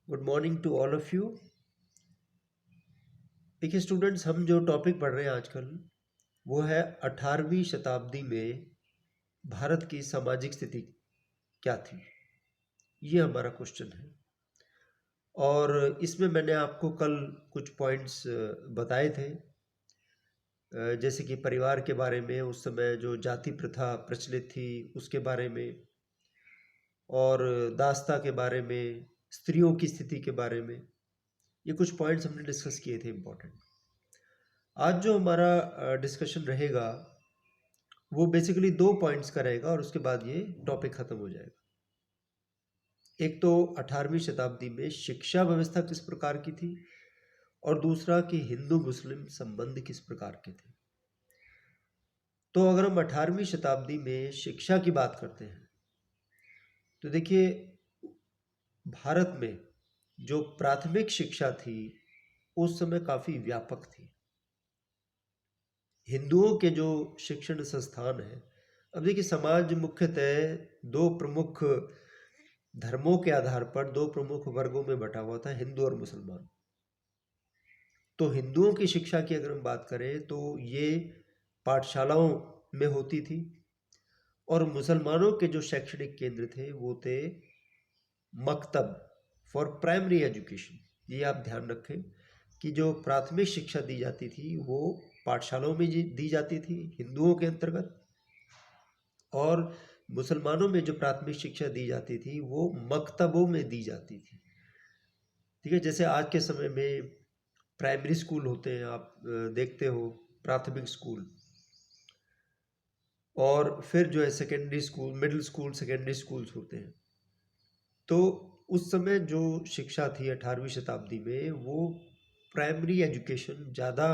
Good morning to all of you. देखिए students, हम जो टॉपिक पढ़ रहे हैं आजकल वो है 18वीं शताब्दी में भारत की सामाजिक स्थिति क्या थी। ये हमारा क्वेश्चन है और इसमें मैंने आपको कल कुछ पॉइंट्स बताए थे, जैसे कि परिवार के बारे में, उस समय जो जाति प्रथा प्रचलित थी उसके बारे में, और दास्ता के बारे में, स्त्रियों की स्थिति के बारे में। ये कुछ पॉइंट्स हमने डिस्कस किए थे इम्पोर्टेंट। आज जो हमारा डिस्कशन रहेगा वो बेसिकली 2 पॉइंट्स का रहेगा और उसके बाद ये टॉपिक खत्म हो जाएगा। एक तो 18वीं शताब्दी में शिक्षा व्यवस्था किस प्रकार की थी और दूसरा कि हिंदू मुस्लिम संबंध किस प्रकार के थे। तो अगर हम 18वीं शताब्दी में शिक्षा की बात करते हैं तो देखिए, भारत में जो प्राथमिक शिक्षा थी उस समय काफ़ी व्यापक थी। हिंदुओं के जो शिक्षण संस्थान हैं, अब देखिए समाज मुख्यतः 2 प्रमुख धर्मों के आधार पर 2 प्रमुख वर्गों में बटा हुआ था, हिंदू और मुसलमान। तो हिंदुओं की शिक्षा की अगर हम बात करें तो ये पाठशालाओं में होती थी और मुसलमानों के जो शैक्षणिक केंद्र थे वो थे मकतब फॉर प्राइमरी एजुकेशन। ये आप ध्यान रखें कि जो प्राथमिक शिक्षा दी जाती थी वो पाठशालाओं में दी जाती थी हिंदुओं के अंतर्गत, और मुसलमानों में जो प्राथमिक शिक्षा दी जाती थी वो मकतबों में दी जाती थी। ठीक है, जैसे आज के समय में प्राइमरी स्कूल होते हैं, आप देखते हो, प्राथमिक स्कूल, और फिर जो है secondary school, middle school, secondary schools होते हैं। तो उस समय जो शिक्षा थी 18वीं शताब्दी में वो प्राइमरी एजुकेशन ज़्यादा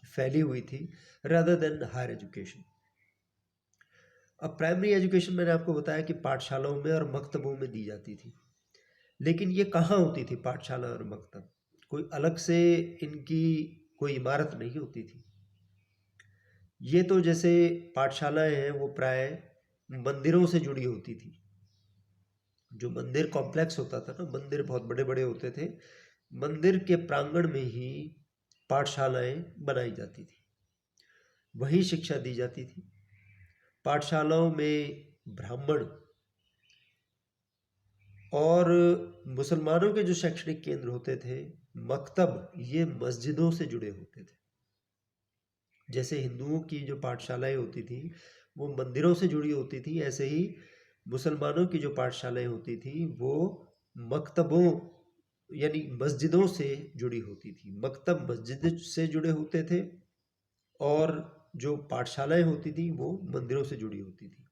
फैली हुई थी रादर देन हायर एजुकेशन। अब प्राइमरी एजुकेशन मैंने आपको बताया कि पाठशालाओं में और मकतबों में दी जाती थी, लेकिन ये कहाँ होती थी पाठशाला और मकतब? कोई अलग से इनकी कोई इमारत नहीं होती थी। ये तो जैसे पाठशालाएं हैं वो प्राय मंदिरों से जुड़ी होती थी। जो मंदिर कॉम्प्लेक्स होता था ना, मंदिर बहुत बड़े बड़े होते थे, मंदिर के प्रांगण में ही पाठशालाएं बनाई जाती थी, वहीं शिक्षा दी जाती थी। पाठशालाओं में ब्राह्मण और मुसलमानों के जो शैक्षणिक केंद्र होते थे मकतब, ये मस्जिदों से जुड़े होते थे। जैसे हिंदुओं की जो पाठशालाएं होती थी वो मंदिरों से जुड़ी होती थी, ऐसे ही मुसलमानों की जो पाठशालाएं होती थी वो मकतबों यानी मस्जिदों से जुड़ी होती थी। मकतब मस्जिद से जुड़े होते थे और जो पाठशालाएं होती थी वो मंदिरों से जुड़ी होती थी।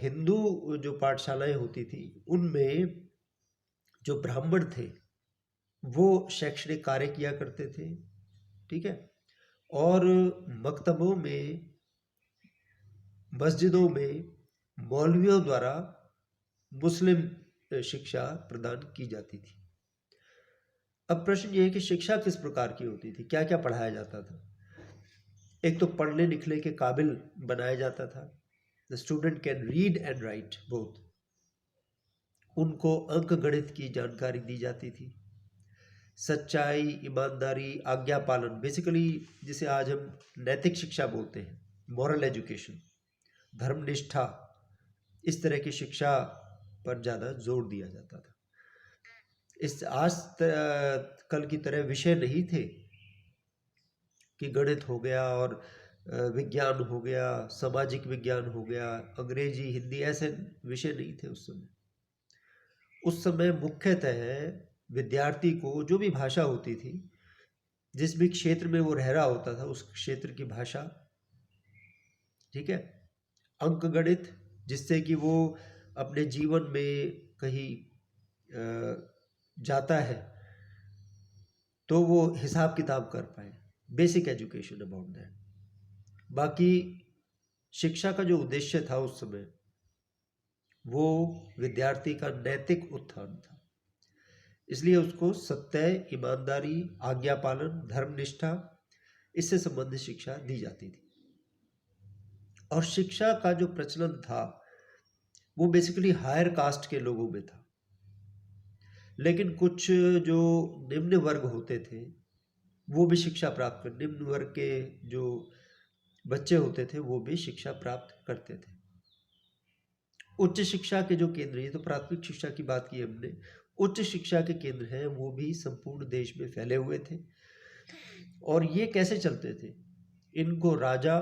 हिंदू जो पाठशालाएं होती थी उनमें जो ब्राह्मण थे वो शैक्षणिक कार्य किया करते थे, ठीक है, और मकतबों में, मस्जिदों में मौलवियों द्वारा मुस्लिम शिक्षा प्रदान की जाती थी। अब प्रश्न ये है कि शिक्षा किस प्रकार की होती थी, क्या क्या पढ़ाया जाता था। एक तो पढ़ने लिखने के काबिल बनाया जाता था, the student can read and right both. उनको अंक गणित की जानकारी दी जाती थी, सच्चाई, ईमानदारी, आज्ञा पालन, बेसिकली जिसे आज हम नैतिक शिक्षा बोलते हैं, मॉरल एजुकेशन, धर्मनिष्ठा, इस तरह की शिक्षा पर ज़्यादा जोर दिया जाता था। इस कल की तरह विषय नहीं थे कि गणित हो गया और विज्ञान हो गया, सामाजिक विज्ञान हो गया, अंग्रेजी, हिंदी, ऐसे विषय नहीं थे उस समय। उस समय मुख्यतः विद्यार्थी को जो भी भाषा होती थी, जिस भी क्षेत्र में वो रह रहा होता था उस क्षेत्र की भाषा, ठीक है, अंक गणित, जिससे कि वो अपने जीवन में कहीं जाता है तो वो हिसाब किताब कर पाए। Basic education about that. बाकी शिक्षा का जो उद्देश्य था उस समय वो विद्यार्थी का नैतिक उत्थान था, इसलिए उसको सत्य, ईमानदारी, आज्ञा पालन, धर्मनिष्ठा, इससे संबंधित शिक्षा दी जाती थी। और शिक्षा का जो प्रचलन था वो बेसिकली हायर कास्ट के लोगों में था। लेकिन कुछ जो निम्न वर्ग होते थे वो भी शिक्षा प्राप्त कर, निम्न वर्ग के जो बच्चे होते थे वो भी शिक्षा प्राप्त करते थे। उच्च शिक्षा के जो केंद्र, ये तो प्राथमिक शिक्षा की बात की हमने, उच्च शिक्षा के केंद्र हैं वो भी संपूर्ण देश में फैले हुए थे। और ये कैसे चलते थे? इनको राजा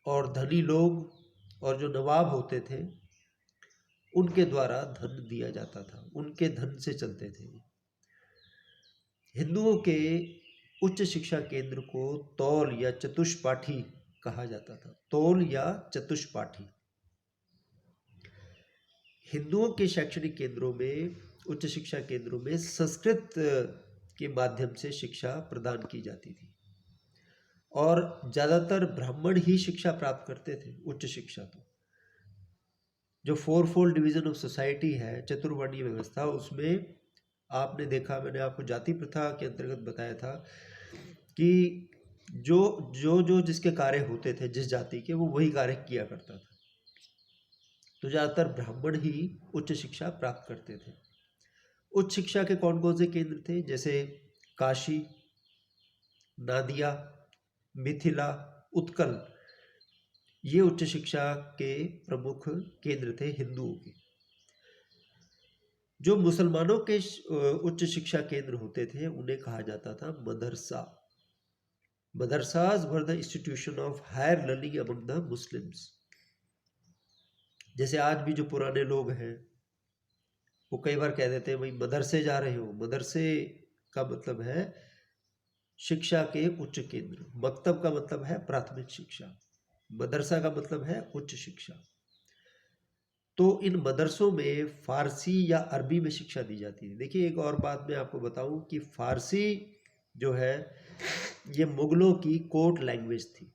और धनी लोग और जो नवाब होते थे उनके द्वारा धन दिया जाता था, उनके धन से चलते थे। हिंदुओं के उच्च शिक्षा केंद्र को तौल या चतुष्पाठी कहा जाता था। तौल या चतुष्पाठी। हिंदुओं के शैक्षणिक केंद्रों में, उच्च शिक्षा केंद्रों में संस्कृत के माध्यम से शिक्षा प्रदान की जाती थी और ज़्यादातर ब्राह्मण ही शिक्षा प्राप्त करते थे। उच्च शिक्षा तो जो फोरफोल्ड डिवीजन ऑफ सोसाइटी है, चतुर्वर्णीय व्यवस्था, उसमें आपने देखा, मैंने आपको जाति प्रथा के अंतर्गत बताया था कि जो जो जो जिसके कार्य होते थे जिस जाति के, वो वही कार्य किया करता था। तो ज़्यादातर ब्राह्मण ही उच्च शिक्षा प्राप्त करते थे। उच्च शिक्षा के कौन कौन से केंद्र थे? जैसे काशी, नादिया, मिथिला, उत्कल, ये उच्च शिक्षा के प्रमुख केंद्र थे हिंदुओं के। जो मुसलमानों के उच्च शिक्षा केंद्र होते थे उन्हें कहा जाता था मदरसा। Madrasas were the institution of higher learning among the Muslims. जैसे आज भी जो पुराने लोग हैं वो कई बार कह देते हैं भाई मदरसे जा रहे हो। मदरसे का मतलब है शिक्षा के उच्च केंद्र। मकतब का मतलब है प्राथमिक शिक्षा, मदरसा का मतलब है उच्च शिक्षा। तो इन मदरसों में फारसी या अरबी में शिक्षा दी जाती थी। देखिए एक और बात मैं आपको बताऊं कि फारसी जो है ये मुगलों की कोर्ट लैंग्वेज थी,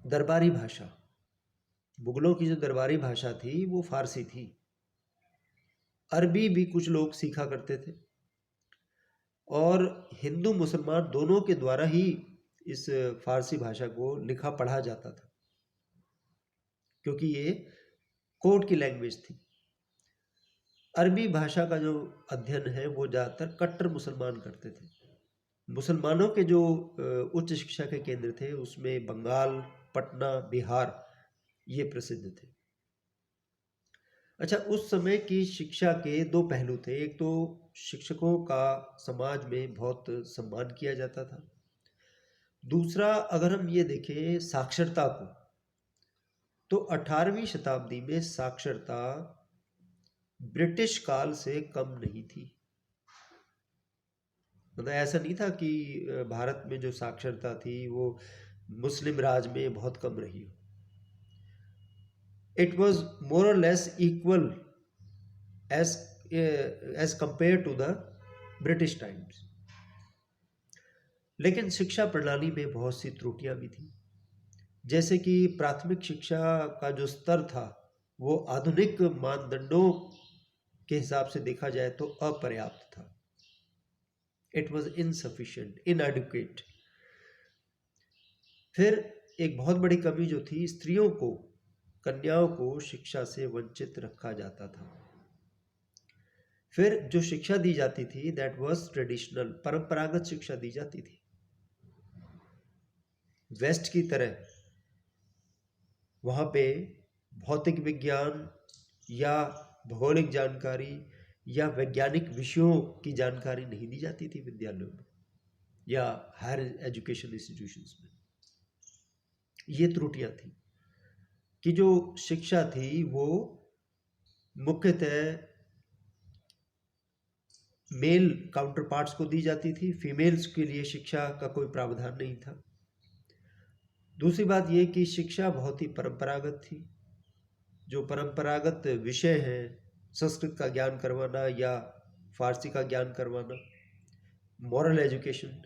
दरबारी भाषा। मुगलों की जो दरबारी भाषा थी वो फारसी थी। अरबी भी कुछ लोग सीखा करते थे और हिंदू मुसलमान दोनों के द्वारा ही इस फारसी भाषा को लिखा पढ़ा जाता था क्योंकि ये कोर्ट की लैंग्वेज थी। अरबी भाषा का जो अध्ययन है वो ज़्यादातर कट्टर मुसलमान करते थे। मुसलमानों के जो उच्च शिक्षा के केंद्र थे उसमें बंगाल, पटना, बिहार ये प्रसिद्ध थे। अच्छा, उस समय की शिक्षा के दो पहलू थे। एक तो शिक्षकों का समाज में बहुत सम्मान किया जाता था। दूसरा, अगर हम ये देखें साक्षरता को, तो 18वीं शताब्दी में साक्षरता ब्रिटिश काल से कम नहीं थी। मतलब ऐसा नहीं था कि भारत में जो साक्षरता थी वो मुस्लिम राज में बहुत कम रही हो। It was more or less equal as compared to the British times. लेकिन शिक्षा प्रणाली में बहुत सी त्रुटियां भी थी। जैसे कि प्राथमिक शिक्षा का जो स्तर था वो आधुनिक मानदंडों के हिसाब से देखा जाए तो अपर्याप्त था। It was insufficient, इनएडिक्वेट। फिर एक बहुत बड़ी कमी जो थी, स्त्रियों को, कन्याओं को शिक्षा से वंचित रखा जाता था। फिर जो शिक्षा दी जाती थी दैट वाज ट्रेडिशनल, परंपरागत शिक्षा दी जाती थी। वेस्ट की तरह वहाँ पे भौतिक विज्ञान या भौगोलिक जानकारी या वैज्ञानिक विषयों की जानकारी नहीं दी जाती थी विद्यालयों में या हायर एजुकेशन इंस्टीट्यूशंस में। ये त्रुटियां थी कि जो शिक्षा थी वो मुख्यतः मेल काउंटर पार्ट्स को दी जाती थी, फीमेल्स के लिए शिक्षा का कोई प्रावधान नहीं था। दूसरी बात ये कि शिक्षा बहुत ही परंपरागत थी। जो परंपरागत विषय हैं, संस्कृत का ज्ञान करवाना या फारसी का ज्ञान करवाना, मॉरल एजुकेशन,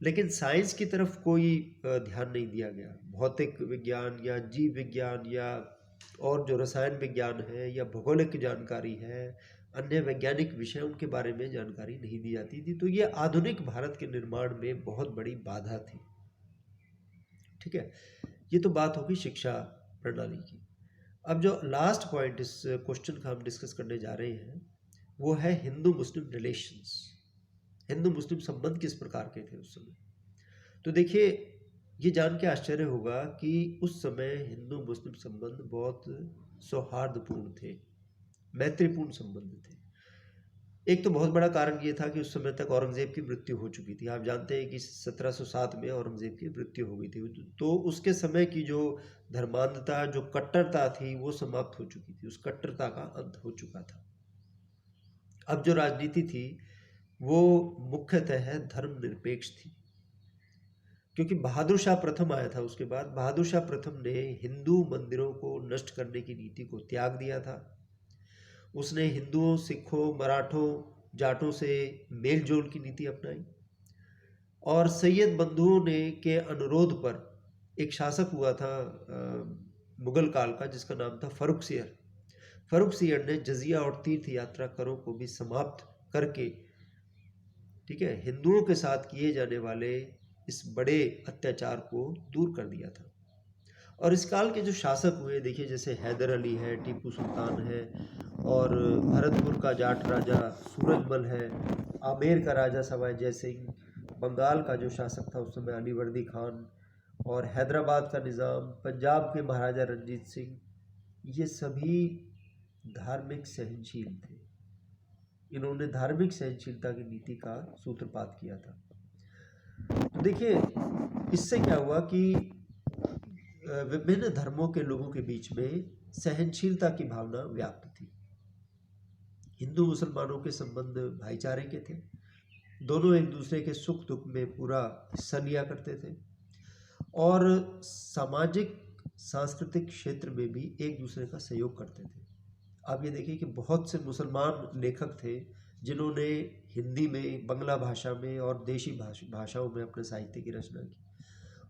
लेकिन साइंस की तरफ कोई ध्यान नहीं दिया गया। भौतिक विज्ञान या जीव विज्ञान या और जो रसायन विज्ञान है या भौगोलिक जानकारी है, अन्य वैज्ञानिक विषय, उनके बारे में जानकारी नहीं दी जाती थी। तो ये आधुनिक भारत के निर्माण में बहुत बड़ी बाधा थी। ठीक है, ये तो बात होगी शिक्षा प्रणाली की। अब जो लास्ट पॉइंट इस क्वेश्चन का हम डिस्कस करने जा रहे हैं वो है हिंदू मुस्लिम रिलेशंस। हिंदू मुस्लिम संबंध किस प्रकार के थे उस समय। तो देखिए, ये जान के आश्चर्य होगा कि उस समय हिंदू मुस्लिम संबंध बहुत सौहार्दपूर्ण थे, मैत्रीपूर्ण संबंध थे। एक तो बहुत बड़ा कारण ये था कि उस समय तक औरंगजेब की मृत्यु हो चुकी थी। आप जानते हैं कि 1707 में औरंगजेब की मृत्यु हो गई थी, तो उसके समय की जो धर्मांधता, जो कट्टरता थी, वो समाप्त हो चुकी थी। उस कट्टरता का अंत हो चुका था। अब जो राजनीति थी वो मुख्यतः धर्मनिरपेक्ष थी, क्योंकि बहादुर शाह प्रथम आया था। उसके बाद बहादुर शाह प्रथम ने हिंदू मंदिरों को नष्ट करने की नीति को त्याग दिया था। उसने हिंदुओं, सिखों, मराठों, जाटों से मेल जोल की नीति अपनाई और सैयद बंधुओं ने के अनुरोध पर एक शासक हुआ था मुगल काल का, जिसका नाम था फर्रुखसियर। फर्रुखसियर ने जजिया और तीर्थ यात्रा करों को भी समाप्त करके, ठीक है, हिंदुओं के साथ किए जाने वाले इस बड़े अत्याचार को दूर कर दिया था। और इस काल के जो शासक हुए, देखिए, जैसे हैदर अली है, टीपू सुल्तान है, और भरतपुर का जाट राजा सूरजमल है, आमेर का राजा सवाई जय सिंह, बंगाल का जो शासक था उस समय अलीवर्दी खान, और हैदराबाद का निज़ाम, पंजाब के महाराजा रंजीत सिंह, ये सभी धार्मिक सहनशील थे। इन्होंने धार्मिक सहनशीलता की नीति का सूत्रपात किया था। तो देखिए, इससे क्या हुआ कि विभिन्न धर्मों के लोगों के बीच में सहनशीलता की भावना व्याप्त थी। हिंदू मुसलमानों के संबंध भाईचारे के थे। दोनों एक दूसरे के सुख दुख में पूरा हिस्सा लिया करते थे और सामाजिक सांस्कृतिक क्षेत्र में भी एक दूसरे का सहयोग करते थे। आप ये देखिए कि बहुत से मुसलमान लेखक थे जिन्होंने हिंदी में, बांग्ला भाषा में और देशी भाषाओं में अपने साहित्य की रचना की,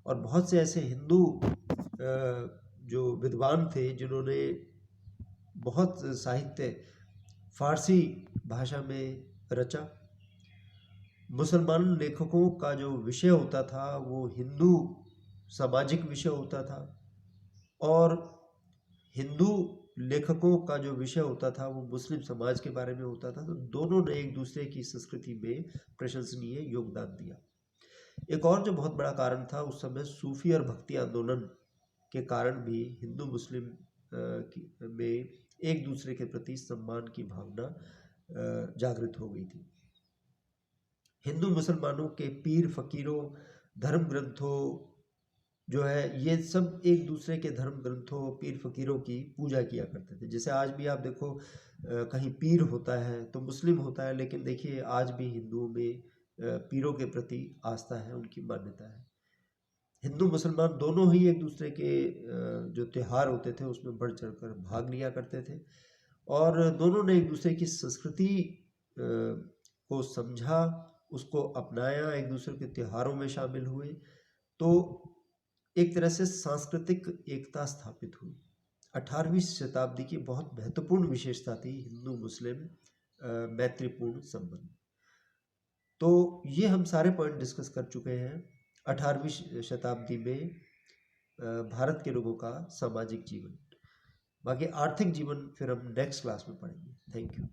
और बहुत से ऐसे हिंदू जो विद्वान थे जिन्होंने बहुत साहित्य फारसी भाषा में रचा। मुसलमान लेखकों का जो विषय होता था वो हिंदू सामाजिक विषय होता था, और हिंदू लेखकों का जो विषय होता था वो मुस्लिम समाज के बारे में होता था। तो दोनों ने एक दूसरे की संस्कृति में प्रशंसनीय योगदान दिया। एक और जो बहुत बड़ा कारण था, उस समय सूफी और भक्ति आंदोलन के कारण भी हिंदू मुस्लिम में एक दूसरे के प्रति सम्मान की भावना जागृत हो गई थी। हिंदू मुसलमानों के पीर फकीरों, धर्म ग्रंथों जो है, ये सब एक दूसरे के धर्म ग्रंथों, पीर फकीरों की पूजा किया करते थे। जैसे आज भी आप देखो, कहीं पीर होता है तो मुस्लिम होता है, लेकिन देखिए आज भी हिंदुओं में पीरों के प्रति आस्था है, उनकी मान्यता है। हिंदू मुसलमान दोनों ही एक दूसरे के जो त्यौहार होते थे उसमें बढ़ चढ़कर भाग लिया करते थे, और दोनों ने एक दूसरे की संस्कृति को समझा, उसको अपनाया, एक दूसरे के त्योहारों में शामिल हुए। तो एक तरह से सांस्कृतिक एकता स्थापित हुई। 18वीं शताब्दी की बहुत महत्वपूर्ण विशेषता थी हिंदू मुस्लिम मैत्रीपूर्ण संबंध। तो ये हम सारे पॉइंट डिस्कस कर चुके हैं 18वीं शताब्दी में भारत के लोगों का सामाजिक जीवन। बाकी आर्थिक जीवन फिर हम नेक्स्ट क्लास में पढ़ेंगे। Thank you.